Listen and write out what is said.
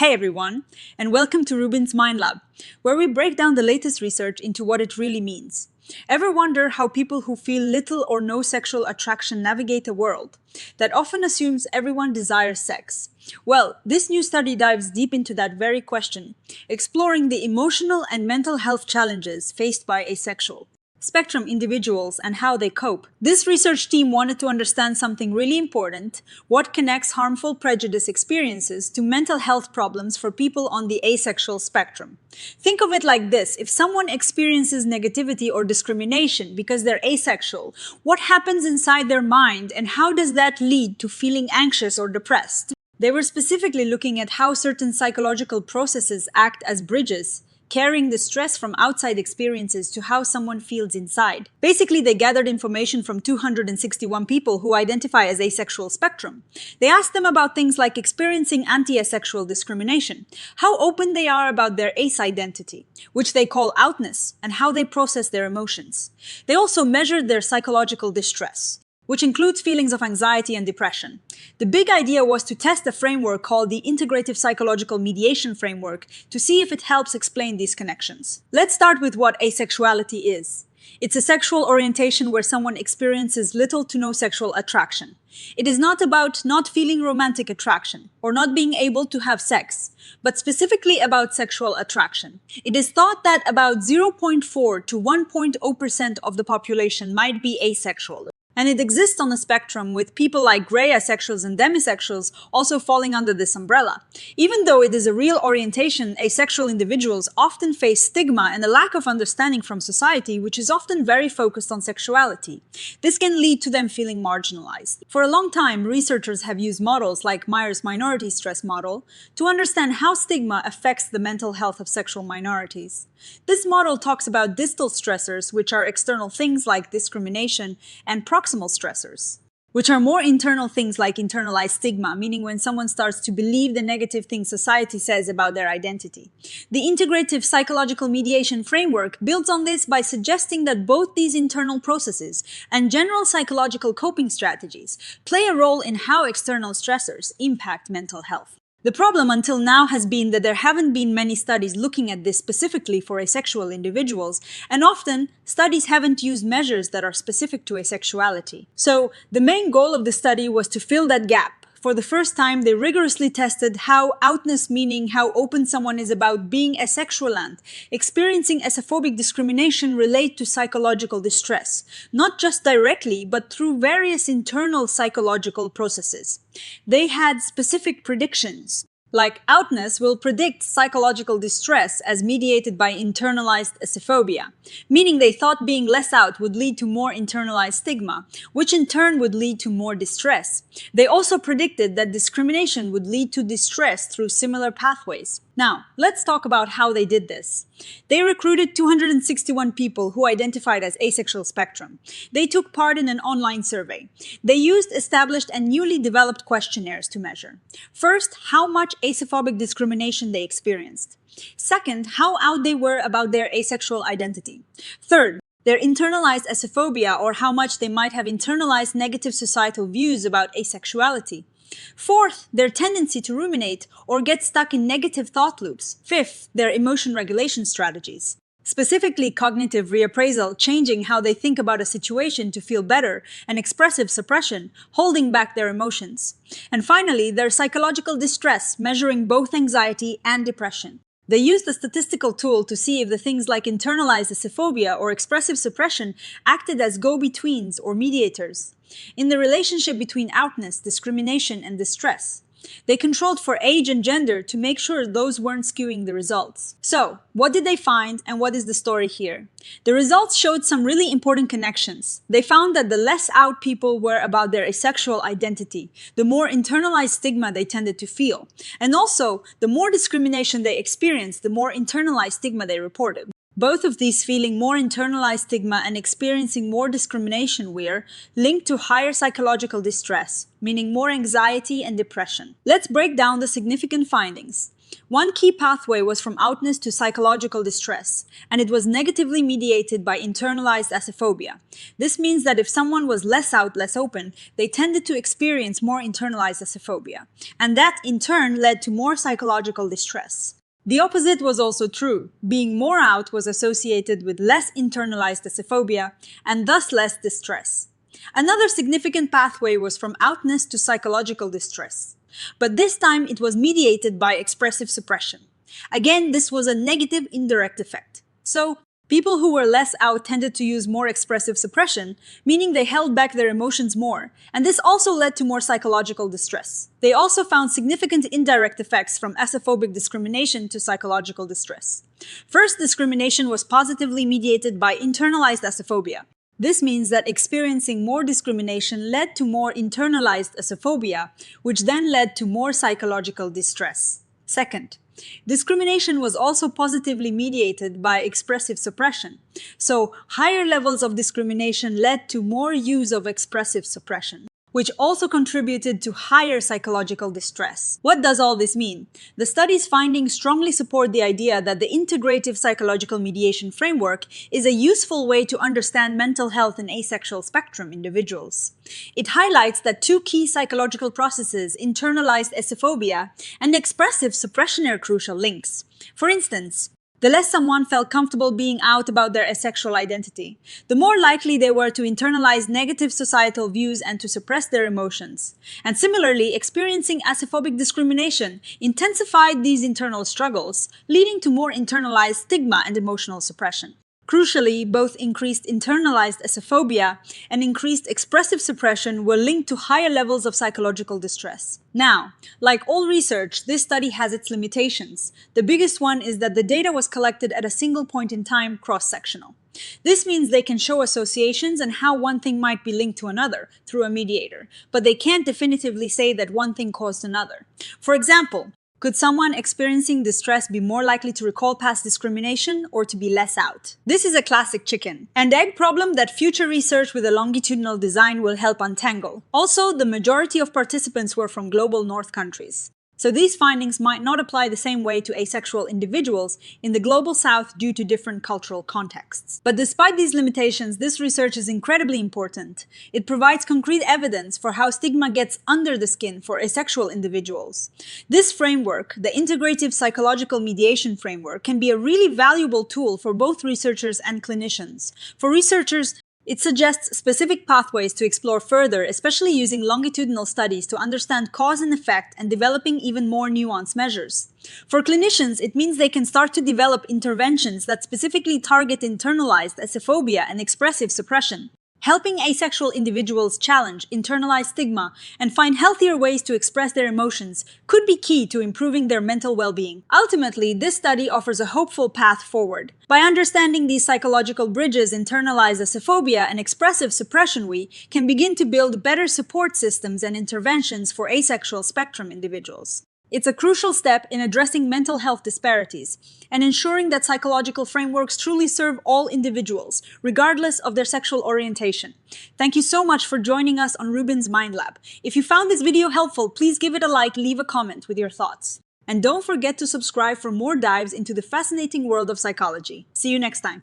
Hey everyone, and welcome to RUBIN'S Mind Lab, where we break down the latest research into what it really means. Ever wonder how people who feel little or no sexual attraction navigate a world that often assumes everyone desires sex? Well, this new study dives deep into that very question, exploring the emotional and mental health challenges faced by asexual spectrum individuals and how they cope. This research team wanted to understand something really important: what connects harmful prejudice experiences to mental health problems for people on the asexual spectrum. Think of it like this: if someone experiences negativity or discrimination because they're asexual, what happens inside their mind and how does that lead to feeling anxious or depressed? They were specifically looking at how certain psychological processes act as bridges, carrying the stress from outside experiences to how someone feels inside. Basically, they gathered information from 261 people who identify as asexual spectrum. They asked them about things like experiencing anti-asexual discrimination, how open they are about their ace identity, which they call Outness, and how they process their emotions. They also measured their psychological distress, which includes feelings of anxiety and depression. The big idea was to test a framework called the Integrative Psychological Mediation Framework to see if it helps explain these connections. Let's start with what asexuality is. It's a sexual orientation where someone experiences little to no sexual attraction. It is not about not feeling romantic attraction or not being able to have sex, but specifically about sexual attraction. It is thought that about 0.4 to 1.0% of the population might be asexual. And it exists on a spectrum, with people like gray asexuals and demisexuals also falling under this umbrella. Even though it is a real orientation, asexual individuals often face stigma and a lack of understanding from society, which is often very focused on sexuality. This can lead to them feeling marginalized. For a long time, researchers have used models like Myers Minority Stress Model to understand how stigma affects the mental health of sexual minorities. This model talks about distal stressors, which are external things like discrimination, and proximal stressors, which are more internal things like internalized stigma, meaning when someone starts to believe the negative things society says about their identity. The Integrative Psychological Mediation Framework builds on this by suggesting that both these internal processes and general psychological coping strategies play a role in how external stressors impact mental health. The problem until now has been that there haven't been many studies looking at this specifically for asexual individuals, and often studies haven't used measures that are specific to asexuality. So the main goal of the study was to fill that gap. For the first time, they rigorously tested how outness, meaning how open someone is about being asexual and experiencing asophobic discrimination, relate to psychological distress, not just directly, but through various internal psychological processes. They had specific predictions, like outness will predict psychological distress as mediated by internalized asophobia, meaning they thought being less out would lead to more internalized stigma, which in turn would lead to more distress. They also predicted that discrimination would lead to distress through similar pathways. Now, let's talk about how they did this. They recruited 261 people who identified as asexual spectrum. They took part in an online survey. They used established and newly developed questionnaires to measure. First, how much asophobic discrimination they experienced. Second, how out they were about their asexual identity. Third, their internalized asophobia, or how much they might have internalized negative societal views about asexuality. Fourth, their tendency to ruminate or get stuck in negative thought loops. Fifth, their emotion regulation strategies, specifically cognitive reappraisal, changing how they think about a situation to feel better, and expressive suppression, holding back their emotions. And finally, their psychological distress, measuring both anxiety and depression. They used a statistical tool to see if the things like internalized asophobia or expressive suppression acted as go-betweens or mediators in the relationship between outness, discrimination, and distress. They controlled for age and gender to make sure those weren't skewing the results. So, what did they find, and what is the story here? The results showed some really important connections. They found that the less out people were about their asexual identity, the more internalized stigma they tended to feel. And also, the more discrimination they experienced, the more internalized stigma they reported. Both of these, feeling more internalized stigma and experiencing more discrimination, were linked to higher psychological distress, meaning more anxiety and depression. Let's break down the significant findings. One key pathway was from outness to psychological distress, and it was negatively mediated by internalized asophobia. This means that if someone was less out, less open, they tended to experience more internalized asophobia, and that in turn led to more psychological distress. The opposite was also true. Being more out was associated with less internalized asophobia, and thus less distress. Another significant pathway was from outness to psychological distress. But this time it was mediated by expressive suppression. Again, this was a negative indirect effect. So, people who were less out tended to use more expressive suppression, meaning they held back their emotions more, and this also led to more psychological distress. They also found significant indirect effects from asophobic discrimination to psychological distress. First, discrimination was positively mediated by internalized asophobia. This means that experiencing more discrimination led to more internalized asophobia, which then led to more psychological distress. Second, discrimination was also positively mediated by expressive suppression. So, higher levels of discrimination led to more use of expressive suppression, which also contributed to higher psychological distress. What does all this mean? The study's findings strongly support the idea that the integrative psychological mediation framework is a useful way to understand mental health in asexual spectrum individuals. It highlights that two key psychological processes, internalized asophobia and expressive suppression, are crucial links. For instance, the less someone felt comfortable being out about their asexual identity, the more likely they were to internalize negative societal views and to suppress their emotions. And similarly, experiencing asophobic discrimination intensified these internal struggles, leading to more internalized stigma and emotional suppression. Crucially, both increased internalized asophobia and increased expressive suppression were linked to higher levels of psychological distress. Now, like all research, this study has its limitations. The biggest one is that the data was collected at a single point in time, cross-sectional. This means they can show associations and how one thing might be linked to another through a mediator, but they can't definitively say that one thing caused another. For example, could someone experiencing distress be more likely to recall past discrimination or to be less out? This is a classic chicken and egg problem that future research with a longitudinal design will help untangle. Also, the majority of participants were from global north countries. So these findings might not apply the same way to asexual individuals in the global south due to different cultural contexts. But despite these limitations, this research is incredibly important. It provides concrete evidence for how stigma gets under the skin for asexual individuals. This framework, the Integrative Psychological Mediation Framework, can be a really valuable tool for both researchers and clinicians. For researchers, it suggests specific pathways to explore further, especially using longitudinal studies to understand cause and effect and developing even more nuanced measures. For clinicians, it means they can start to develop interventions that specifically target internalized asophobia and expressive suppression. Helping asexual individuals challenge internalized stigma and find healthier ways to express their emotions could be key to improving their mental well-being. Ultimately, this study offers a hopeful path forward. By understanding these psychological bridges, internalized asophobia and expressive suppression, we can begin to build better support systems and interventions for asexual spectrum individuals. It's a crucial step in addressing mental health disparities and ensuring that psychological frameworks truly serve all individuals, regardless of their sexual orientation. Thank you so much for joining us on RUBIN'S Mind Lab. If you found this video helpful, please give it a like, leave a comment with your thoughts. And don't forget to subscribe for more dives into the fascinating world of psychology. See you next time.